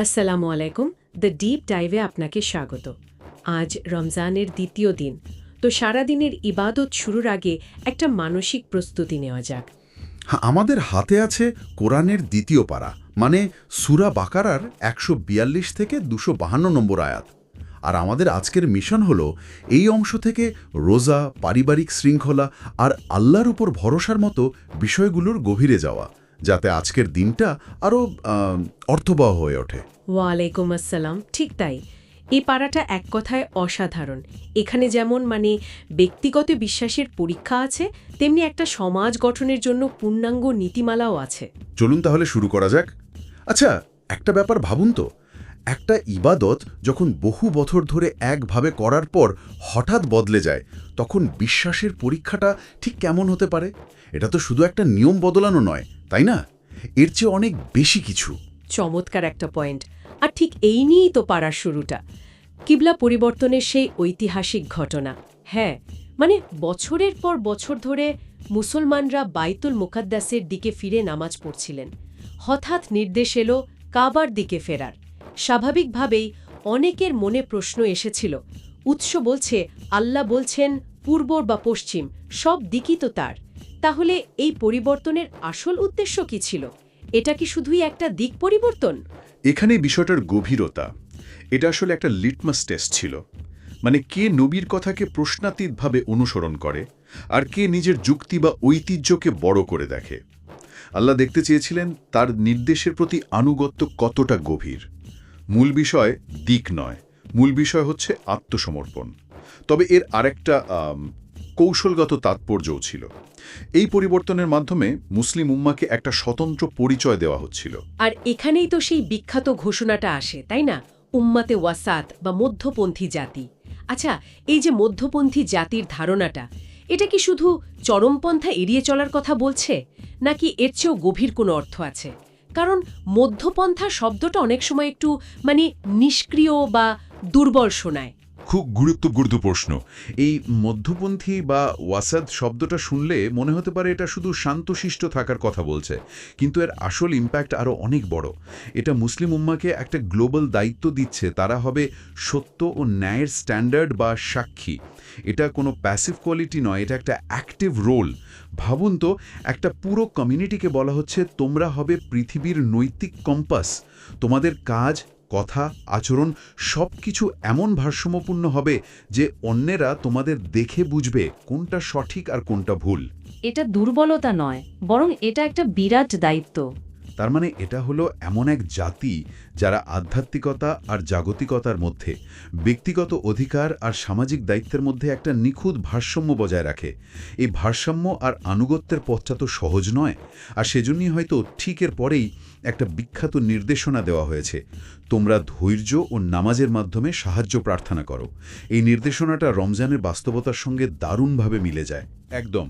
আসসালামু আলাইকুম। The deep ডাইভে আপনাকে স্বাগত। আজ রমজানের দ্বিতীয় দিন, তো সারাদিনের ইবাদত শুরুর আগে একটা মানসিক প্রস্তুতি নেওয়া যাক। হ্যাঁ, আমাদের হাতে আছে কোরআনের দ্বিতীয় পারা, মানে সূরা বাকারার ১৪২ থেকে ২৫২ নম্বর আয়াত। আর আমাদের আজকের মিশন হলো এই অংশ থেকে রোজা, পারিবারিক শৃঙ্খলা আর আল্লাহর উপর ভরসার মতো বিষয়গুলোর গভীরে যাওয়া, যাতে আজকের দিনটা আরও অর্থবহ হয়ে ওঠে। ওয়ালাইকুম আসসালাম। ঠিক তাই, এই পাড়াটা এক কথায় অসাধারণ। এখানে যেমন ব্যক্তিগত বিশ্বাসের পরীক্ষা আছে, তেমনি একটা সমাজ গঠনের জন্য পূর্ণাঙ্গ নীতিমালাও আছে। চলুন তাহলে শুরু করা যাক। আচ্ছা, একটা ব্যাপার ভাবুন তো, একটা ইবাদত যখন বহু বছর ধরে একভাবে করার পর হঠাৎ বদলে যায়, তখন বিশ্বাসের পরীক্ষাটা ঠিক কেমন হতে পারে? এটা তো শুধু একটা নিয়ম বদলানো নয়, তাই না? এর চেয়ে অনেক বেশি কিছু। চমৎকার একটা পয়েন্ট। আর ঠিক এই নিয়েই তো পাড়ার শুরুটা, কিবলা পরিবর্তনের সেই ঐতিহাসিক ঘটনা। হ্যাঁ, বছরের পর বছর ধরে মুসলমানরা বাইতুল মুকাদ্দাসের দিকে ফিরে নামাজ পড়ছিলেন। হঠাৎ নির্দেশ এলো কাবার দিকে ফেরার। স্বাভাবিকভাবেই অনেকের মনে প্রশ্ন এসেছিল, উৎস বলছে আল্লাহ বলছেন পূর্ব বা পশ্চিম, সব দিকই তো তার। তাহলে এই পরিবর্তনের আসল উদ্দেশ্য কি ছিল? এটা কি শুধুই একটা দিক পরিবর্তন? এখানে বিষয়টার গভীরতা, এটা আসলে একটা লিটমাস টেস্ট ছিল। মানে কে নবীর কথাকে প্রশ্নাতীতভাবে অনুসরণ করে আর কে নিজের যুক্তি বা ঐতিহ্যকে বড় করে দেখে। আল্লাহ দেখতে চেয়েছিলেন তার নির্দেশের প্রতি আনুগত্য কতটা গভীর। মূল বিষয় দিক নয়, মূল বিষয় হচ্ছে আত্মসমর্পণ। তবে এর আরেকটা কৌশলগত তাৎপর্যও ছিল। এই পরিবর্তনের মাধ্যমে মুসলিম উম্মাকে একটা স্বতন্ত্র পরিচয় দেওয়া হচ্ছিল। আর এখানেই তো সেই বিখ্যাত ঘোষণাটা আসে, তাই না? উম্মাতে ওয়াসাত বা মধ্যপন্থী জাতি। আচ্ছা, এই যে মধ্যপন্থী জাতির ধারণাটা, এটা কি শুধু চরমপন্থা এড়িয়ে চলার কথা বলছে, নাকি এর চেয়েও গভীর কোনো অর্থ আছে? কারণ মধ্যপন্থা শব্দটা অনেক সময় একটু নিষ্ক্রিয় বা দুর্বল শোনায়। খুব গুরুত্বপূর্ণ প্রশ্ন। এই মধ্যপন্থী বা ওয়াসাদ শব্দটা শুনলে মনে হতে পারে এটা শুধু শান্তশিষ্ট থাকার কথা বলছে, কিন্তু এর আসল ইম্প্যাক্ট আরও অনেক বড়। এটা মুসলিম উম্মাকে একটা গ্লোবাল দায়িত্ব দিচ্ছে, তারা হবে সত্য ও ন্যায়ের স্ট্যান্ডার্ড বা সাক্ষী। এটা কোনো প্যাসিভ কোয়ালিটি নয়, এটা একটা অ্যাক্টিভ রোল। ভাবুন তো, একটা পুরো কমিউনিটিকে বলা হচ্ছে তোমরা হবে পৃথিবীর নৈতিক কম্পাস। তোমাদের কাজ, কথা, আচরণ সব কিছু এমন ভারসাম্যপূর্ণ হবে যে অন্যেরা তোমাদের দেখে বুঝবে কোনটা সঠিক আর কোনটা ভুল। এটা দুর্বলতা নয়, বরং এটা একটা বিরাট দায়িত্ব। তার মানে এটা হলো এমন এক জাতি যারা আধ্যাত্মিকতা আর জাগতিকতার মধ্যে, ব্যক্তিগত অধিকার আর সামাজিক দায়িত্বের মধ্যে একটা নিখুঁত ভারসাম্য বজায় রাখে। এই ভারসাম্য আর আনুগত্যের পথটা তো সহজ নয়, আর সেজন্যই হয়তো ঠিক এর পরেই একটা বিখ্যাত নির্দেশনা দেওয়া হয়েছে, তোমরা ধৈর্য ও নামাজের মাধ্যমে সাহায্য প্রার্থনা করো। এই নির্দেশনাটা রমজানের বাস্তবতার সঙ্গে দারুণভাবে মিলে যায়। একদম।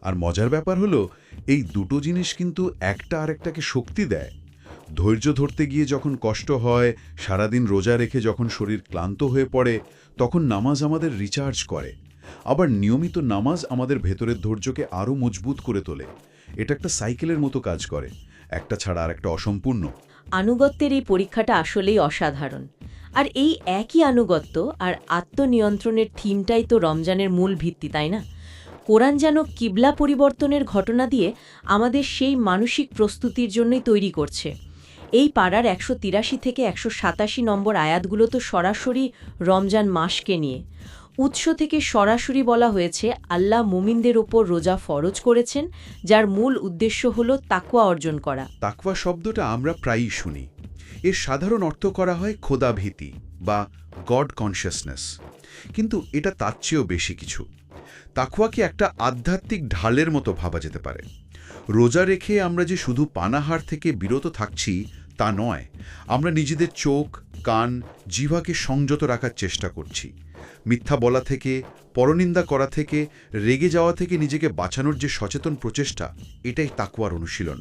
আর মজার ব্যাপার হলো, এই দুটো জিনিস কিন্তু একটা আরেকটাকে শক্তি দেয়। ধৈর্য ধরতে গিয়ে যখন কষ্ট হয়, সারাদিন রোজা রেখে যখন শরীর ক্লান্ত হয়ে পড়ে, তখন নামাজ আমাদের রিচার্জ করে। আবার নিয়মিত নামাজ আমাদের ভেতরের ধৈর্যকে আরও মজবুত করে তোলে। এটা একটা সাইকেলের মতো কাজ করে, একটা ছাড়া আর একটা অসম্পূর্ণ। আনুগত্যের এই পরীক্ষাটা আসলেই অসাধারণ। আর এই একই আনুগত্য আর আত্মনিয়ন্ত্রণের থিমটাই তো রমজানের মূল ভিত্তি, তাই না? কোরআন যেন কিবলা পরিবর্তনের ঘটনা দিয়ে আমাদের সেই মানসিক প্রস্তুতির জন্যই তৈরি করছে। এই পাড়ার ১৮৩ থেকে ১৮৭ নম্বর আয়াতগুলো তো সরাসরি রমজান মাসকে নিয়ে। উৎস থেকে সরাসরি বলা হয়েছে আল্লাহ মুমিনদের ওপর রোজা ফরজ করেছেন, যার মূল উদ্দেশ্য হল তাকওয়া অর্জন করা। তাকওয়া শব্দটা আমরা প্রায়ই শুনি। এর সাধারণ অর্থ করা হয় খোদাভীতি বা গড কনসিয়াসনেস, কিন্তু এটা তার চেয়েও বেশি কিছু। তাকওয়াকে একটা আধ্যাত্মিক ঢালের মতো ভাবা যেতে পারে। রোজা রেখে আমরা যে শুধু পানাহার থেকে বিরত থাকছি তা নয়, আমরা নিজেদের চোখ, কান, জিহ্বাকে সংযত রাখার চেষ্টা করছি। মিথ্যা বলা থেকে, পরনিন্দা করা থেকে, রেগে যাওয়া থেকে নিজেকে বাঁচানোর যে সচেতন প্রচেষ্টা, এটাই তাকওয়ার অনুশীলন।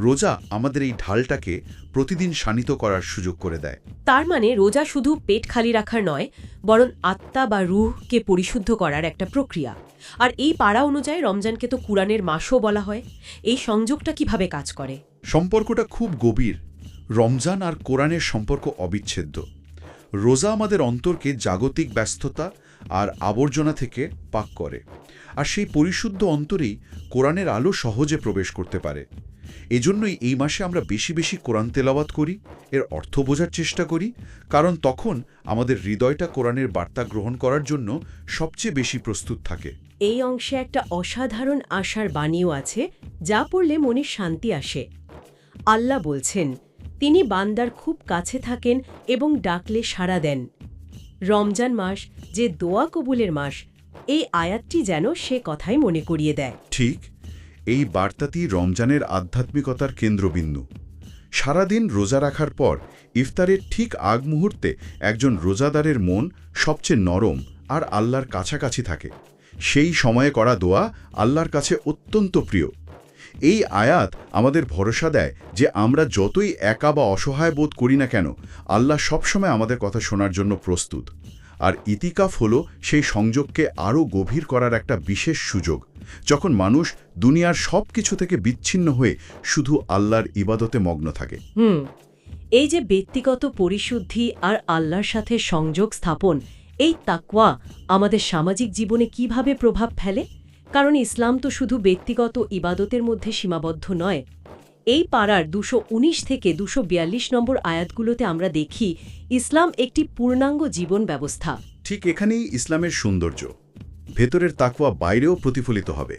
রোজা আমাদের এই ঢালটাকে প্রতিদিন শানিত করার সুযোগ করে দেয়। তার রোজা শুধু পেট খালি রাখার নয়, বরং আত্মা বা রুহকে পরিশুদ্ধ করার একটা প্রক্রিয়া। আর এই পাড়া অনুযায়ী রমজানকে তো কুরআনের মাসও বলা হয়। এই সংযোগটা কিভাবে কাজ করে? সম্পর্কটা খুব গভীর। রমজান আর কোরআনের সম্পর্ক অবিচ্ছেদ্য। রোজা আমাদের অন্তরকে জাগতিক ব্যস্ততা আর আবর্জনা থেকে পাক করে, আর সেই পরিশুদ্ধ অন্তরেই কোরআনের আলো সহজে প্রবেশ করতে পারে। এজন্যই এই মাসে আমরা বেশি বেশি কোরআন তেলাওয়াত করি, এর অর্থ বোঝার চেষ্টা করি, কারণ তখন আমাদের হৃদয়টা কোরআনের বার্তা গ্রহণ করার জন্য সবচেয়ে বেশি প্রস্তুত থাকে। এই অংশে একটা অসাধারণ আশার বাণীও আছে, যা পড়লে মনে শান্তি আসে। আল্লাহ বলছেন, তিনি বান্দার খুব কাছে থাকেন এবং ডাকলে সাড়া দেন। রমজান মাস যে দোয়া কবুলের মাস, এই আয়াতটি যেন সে কথাই মনে করিয়ে দেয়। ঠিক, এই বার্তাটি রমজানের আধ্যাত্মিকতার কেন্দ্রবিন্দু। সারাদিন রোজা রাখার পর ইফতারের ঠিক আগ মুহূর্তে একজন রোজাদারের মন সবচেয়ে নরম আর আল্লাহর কাছাকাছি থাকে। সেই সময়ে করা দোয়া আল্লাহর কাছে অত্যন্ত প্রিয়। এই আয়াত আমাদের ভরসা দেয় যে আমরা যতই একা বা অসহায় বোধ করি না কেন, আল্লাহ সবসময় আমাদের কথা শোনার জন্য প্রস্তুত। আর ইতিকাফ হল সেই সংযোগকে আরও গভীর করার একটা বিশেষ সুযোগ, যখন মানুষ দুনিয়ার সব কিছু থেকে বিচ্ছিন্ন হয়ে শুধু আল্লাহর ইবাদতে মগ্ন থাকে। এই যে ব্যক্তিগত পরিশুদ্ধি আর আল্লাহর সাথে সংযোগ স্থাপন, এই তাকওয়া আমাদের সামাজিক জীবনে কিভাবে প্রভাব ফেলে? কারণ ইসলাম তো শুধু ব্যক্তিগত ইবাদতের মধ্যে সীমাবদ্ধ নয়। এই পাড়ার 219 থেকে 242 নম্বর আয়াতগুলোতে আমরা দেখি ইসলাম একটি পূর্ণাঙ্গ জীবন ব্যবস্থা। ঠিক এখানেই ইসলামের সৌন্দর্য। ভেতরের তাকওয়া বাইরেও প্রতিফলিত হবে।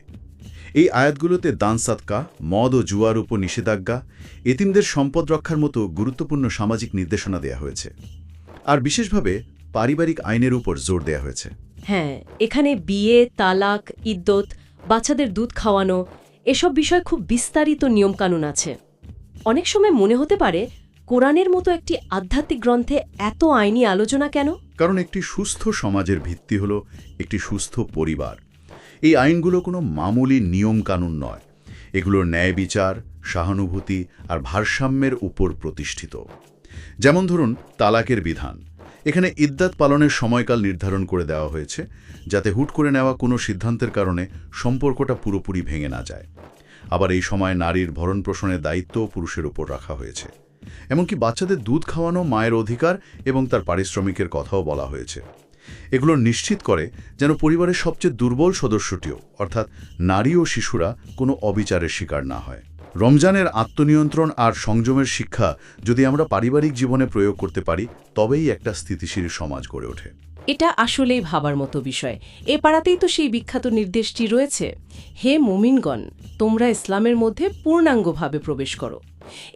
এই আয়াতগুলোতে দান সাদকা, মদ ও জুয়ার উপর নিষেধাজ্ঞা, এতিমদের সম্পদ রক্ষার মতো গুরুত্বপূর্ণ সামাজিক নির্দেশনা দেয়া হয়েছে। আর বিশেষভাবে পারিবারিক আইনের উপর জোর দেয়া হয়েছে। হ্যাঁ, এখানে বিয়ে, তালাক, ইদ্যত, বাচ্চাদের দুধ খাওয়ানো, এসব বিষয় খুব বিস্তারিত নিয়মকানুন আছে। অনেক সময় মনে হতে পারে, কোরআনের মতো একটি আধ্যাত্মিক গ্রন্থে এত আইনি আলোচনা কেন? কারণ একটি সুস্থ সমাজের ভিত্তি হল একটি সুস্থ পরিবার। এই আইনগুলো কোনো মামুলি নিয়মকানুন নয়, এগুলোর ন্যায় বিচার, সহানুভূতি আর ভারসাম্যের উপর প্রতিষ্ঠিত। যেমন ধরুন তালাকের বিধান। এখানে ইদ্দাত পালনের সময়কাল নির্ধারণ করে দেওয়া হয়েছে, যাতে হুট করে নেওয়া কোনো সিদ্ধান্তের কারণে সম্পর্কটা পুরোপুরি ভেঙে না যায়। আবার এই সময় নারীর ভরণপোষণের দায়িত্বও পুরুষের উপর রাখা হয়েছে। এমনকি বাচ্চাদের দুধ খাওয়ানো মায়ের অধিকার এবং তার পারিশ্রমিকের কথাও বলা হয়েছে। এগুলো নিশ্চিত করে যেন পরিবারের সবচেয়ে দুর্বল সদস্যটিও, অর্থাৎ নারী ও শিশুরা, কোনো অবিচারের শিকার না হয়। রমজানের আত্মনিয়ন্ত্রণ আর সংযমের শিক্ষা যদি আমরা পারিবারিক জীবনে প্রয়োগ করতে পারি, তবেই একটা স্থিতিশীল সমাজ গড়ে ওঠে। এটা আসলেই ভাবার মতো বিষয়। এ পাড়াতেই তো সেই বিখ্যাত নির্দেশটি রয়েছে, হে মুমিনগণ, তোমরা ইসলামের মধ্যে পূর্ণাঙ্গভাবে প্রবেশ করো।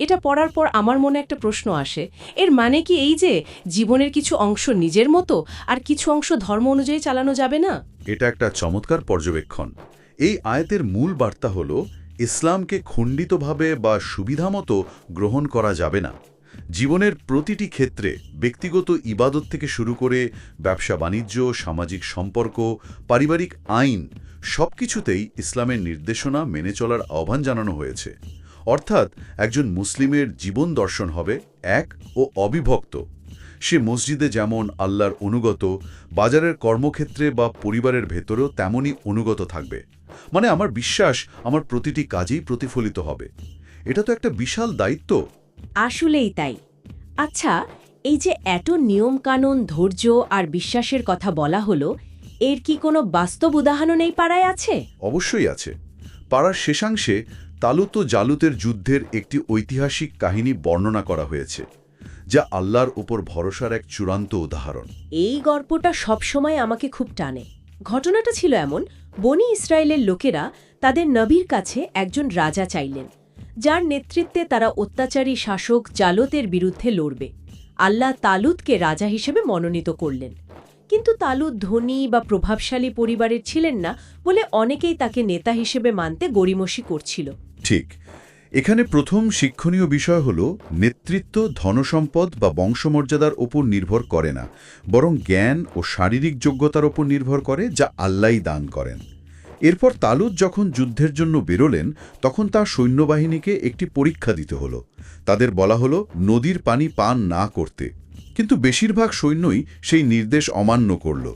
এটা পড়ার পর আমার মনে একটা প্রশ্ন আসে, এর মানে কি এই যে জীবনের কিছু অংশ নিজের মতো আর কিছু অংশ ধর্ম অনুযায়ী চালানো যাবে না? এটা একটা চমৎকার পর্যবেক্ষণ। এই আয়াতের মূল বার্তা হল, ইসলামকে খণ্ডিতভাবে বা সুবিধামতো গ্রহণ করা যাবে না। জীবনের প্রতিটি ক্ষেত্রে, ব্যক্তিগত ইবাদত থেকে শুরু করে ব্যবসা বাণিজ্য, সামাজিক সম্পর্ক, পারিবারিক আইন, সবকিছুতেই ইসলামের নির্দেশনা মেনে চলার আহ্বান জানানো হয়েছে। অর্থাৎ একজন মুসলিমের জীবন দর্শন হবে এক ও অবিভক্ত। সে মসজিদে যেমন আল্লাহর অনুগত, বাজারের কর্মক্ষেত্রে বা পরিবারের ভেতরেও তেমনই অনুগত থাকবে। মানে আমার বিশ্বাস আমার প্রতিটি কাজেই প্রতিফলিত হবে। এটা তো একটা বিশাল দায়িত্ব। আসলেই তাই। আচ্ছা, এই যে এত নিয়মকানুন, ধৈর্য আর বিশ্বাসের কথা বলা হলো, এর কি কোনো বাস্তব উদাহরণ এই পাড়ায় আছে? অবশ্যই আছে। পাড়ার শেষাংশে তালুত ও জালুতের যুদ্ধের একটি ঐতিহাসিক কাহিনী বর্ণনা করা হয়েছে, যা আল্লাহর উপর ভরসার এক চূড়ান্ত উদাহরণ। এই গল্পটা সবসময় আমাকে খুব টানে। ঘটনাটা ছিল এমন, বনি ইসরায়েলের লোকেরা তাদের নবীর কাছে একজন রাজা চাইলেন, যার নেতৃত্বে তারা অত্যাচারী শাসক জালুতের বিরুদ্ধে লড়বে। আল্লাহ তালুতকে রাজা হিসেবে মনোনীত করলেন। কিন্তু তালুত ধনী বা প্রভাবশালী পরিবারের ছিলেন না বলে অনেকেই তাকে নেতা হিসেবে মানতে গড়িমসি করছিল। ঠিক, এখানে প্রথম শিক্ষণীয় বিষয় হল, নেতৃত্ব ধনসম্পদ বা বংশমর্যাদার ওপর নির্ভর করে না, বরং জ্ঞান ও শারীরিক যোগ্যতার ওপর নির্ভর করে, যা আল্লাহই দান করেন। এরপর তালুত যখন যুদ্ধের জন্য বেরোলেন, তখন তার সৈন্যবাহিনীকে একটি পরীক্ষা দিতে হলো। তাদের বলা হলো নদীর পানি পান না করতে, কিন্তু বেশিরভাগ সৈন্যই সেই নির্দেশ অমান্য করল।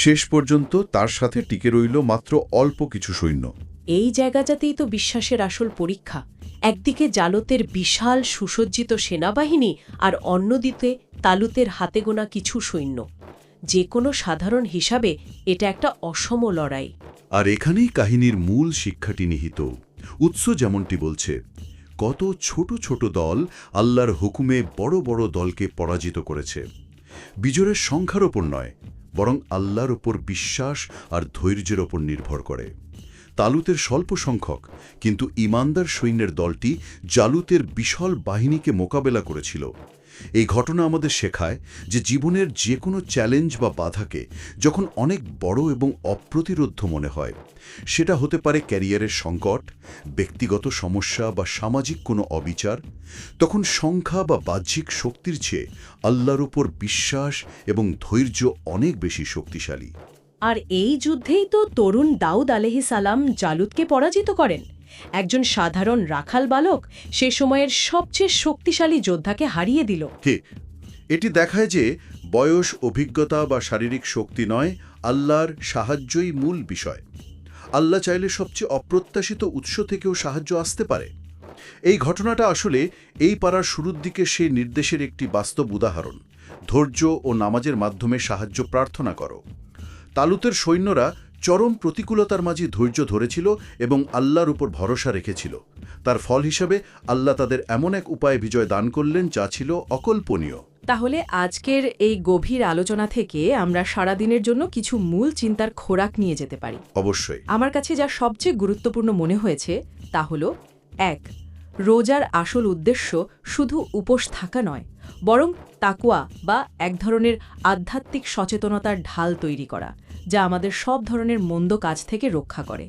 শেষ পর্যন্ত তার সাথে টিকে রইল মাত্র অল্প কিছু সৈন্য। এই জায়গাটাতেই তো বিশ্বাসের আসল পরীক্ষা। একদিকে জালতের বিশাল সুসজ্জিত সেনাবাহিনী আর অন্যদিকে তালুতের হাতে গোনা কিছু সৈন্য। যে কোনো সাধারণ হিসাবে এটা একটা অসম লড়াই। আর এখানেই কাহিনীর মূল শিক্ষাটি নিহিত। উৎস যেমনটি বলছে, কত ছোট ছোট দল আল্লাহর হুকুমে বড় বড় দলকে পরাজিত করেছে। বিজয়ের সংখ্যার ওপর নয়, বরং আল্লাহর ওপর বিশ্বাস আর ধৈর্যের ওপর নির্ভর করে। তালুতের স্বল্প সংখ্যক কিন্তু ঈমানদার সৈন্যের দলটি জালুতের বিশাল বাহিনীকে মোকাবেলা করেছিল। এই ঘটনা আমাদের শেখায় যে জীবনের যে কোনো চ্যালেঞ্জ বা বাধাকে যখন অনেক বড় এবং অপ্রতিরোধ্য মনে হয়, সেটা হতে পারে ক্যারিয়ারের সংকট, ব্যক্তিগত সমস্যা বা সামাজিক কোনো অবিচার, তখন সংখ্যা বা বাহ্যিক শক্তির চেয়ে আল্লাহর উপর বিশ্বাস এবং ধৈর্য অনেক বেশি শক্তিশালী। আর এই যুদ্ধেই তো তরুণ দাউদ আলাইহিস সালাম জালুতকে পরাজিত করেন। একজন সাধারণ রাখাল বালক সে সময়ের সবচেয়ে শক্তিশালী যোদ্ধাকে হারিয়ে দিল। ঠিক, এটি দেখায় যে বয়স, অভিজ্ঞতা বা শারীরিক শক্তি নয়, আল্লাহর সাহায্যই মূল বিষয়। আল্লাহ চাইলে সবচেয়ে অপ্রত্যাশিত উৎস থেকেও সাহায্য আসতে পারে। এই ঘটনাটা আসলে এই পাড়ার শুরুর দিকে সেই নির্দেশের একটি বাস্তব উদাহরণ। ধৈর্য ও নামাজের মাধ্যমে সাহায্য প্রার্থনা করো। তালুতের সৈন্যরা চরম প্রতিকূলতার মাঝে ধৈর্য ধরেছিল এবং আল্লাহর উপর ভরসা রেখেছিল। তার ফল হিসাবে আল্লাহ তাদের এমন এক উপায়ে বিজয় দান করলেন যা ছিল অকল্পনীয়। তাহলে আজকের এই গভীর আলোচনা থেকে আমরা সারাদিনের জন্য কিছু মূল চিন্তার খোরাক নিয়ে যেতে পারি। অবশ্যই। আমার কাছে যা সবচেয়ে গুরুত্বপূর্ণ মনে হয়েছে তা হল ১. রোজার আসল উদ্দেশ্য শুধু উপোস থাকা নয়, বরং তাকওয়া বা এক ধরনের আধ্যাত্মিক সচেতনতার ঢাল তৈরি করা, যা আমাদের সব ধরনের মন্দ কাজ থেকে রক্ষা করে।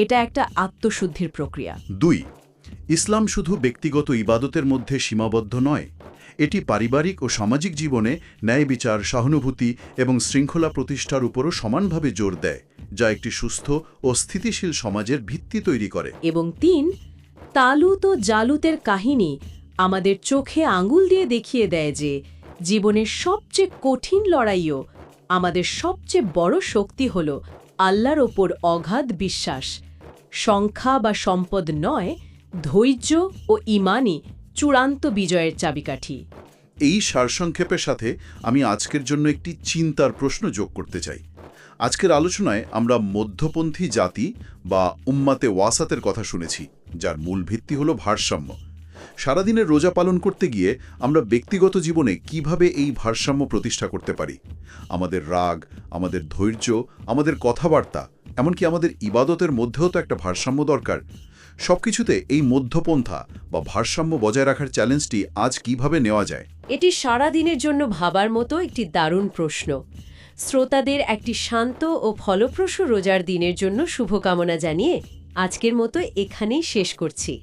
এটা একটা আত্মশুদ্ধির প্রক্রিয়া। ২. ইসলাম শুধু ব্যক্তিগত ইবাদতের মধ্যে সীমাবদ্ধ নয়, এটি পারিবারিক ও সামাজিক জীবনে ন্যায় বিচার, সহানুভূতি এবং শৃঙ্খলা প্রতিষ্ঠার উপরও সমানভাবে জোর দেয়, যা একটি সুস্থ ও স্থিতিশীল সমাজের ভিত্তি তৈরি করে। এবং ৩. তালুত ও জালুতের কাহিনী আমাদের চোখে আঙুল দিয়ে দেখিয়ে দেয় যে জীবনের সবচেয়ে কঠিন লড়াইও আমাদের সবচেয়ে বড় শক্তি হল আল্লাহর ওপর অগাধ বিশ্বাস। সংখ্যা বা সম্পদ নয়, ধৈর্য ও ঈমানই চূড়ান্ত বিজয়ের চাবিকাঠি। এই সারসংক্ষেপের সাথে আমি আজকের জন্য একটি চিন্তার প্রশ্ন যোগ করতে চাই। আজকের আলোচনায় আমরা মধ্যপন্থী জাতি বা উম্মাতে ওয়াসাতের কথা শুনেছি, যার মূল ভিত্তি হল ভারসাম্য। সারাদিনের রোজা পালন করতে গিয়ে আমরা ব্যক্তিগত জীবনে কিভাবে এই ভারসাম্য প্রতিষ্ঠা করতে পারি? আমাদের রাগ, আমাদের ধৈর্য, আমাদের কথাবার্তা, এমনকি আমাদের ইবাদতের মধ্যেও তো একটা ভারসাম্য দরকার। সবকিছুতে এই মধ্যপন্থা বা ভারসাম্য বজায় রাখার চ্যালেঞ্জটি আজ কিভাবে নেওয়া যায়? এটি সারা দিনের জন্য ভাবার মতো একটি দারুণ প্রশ্ন। শ্রোতাদের একটি শান্ত ও ফলপ্রসূ রোজার দিনের জন্য শুভকামনা জানিয়ে আজকের মতো এখানেই শেষ করছি।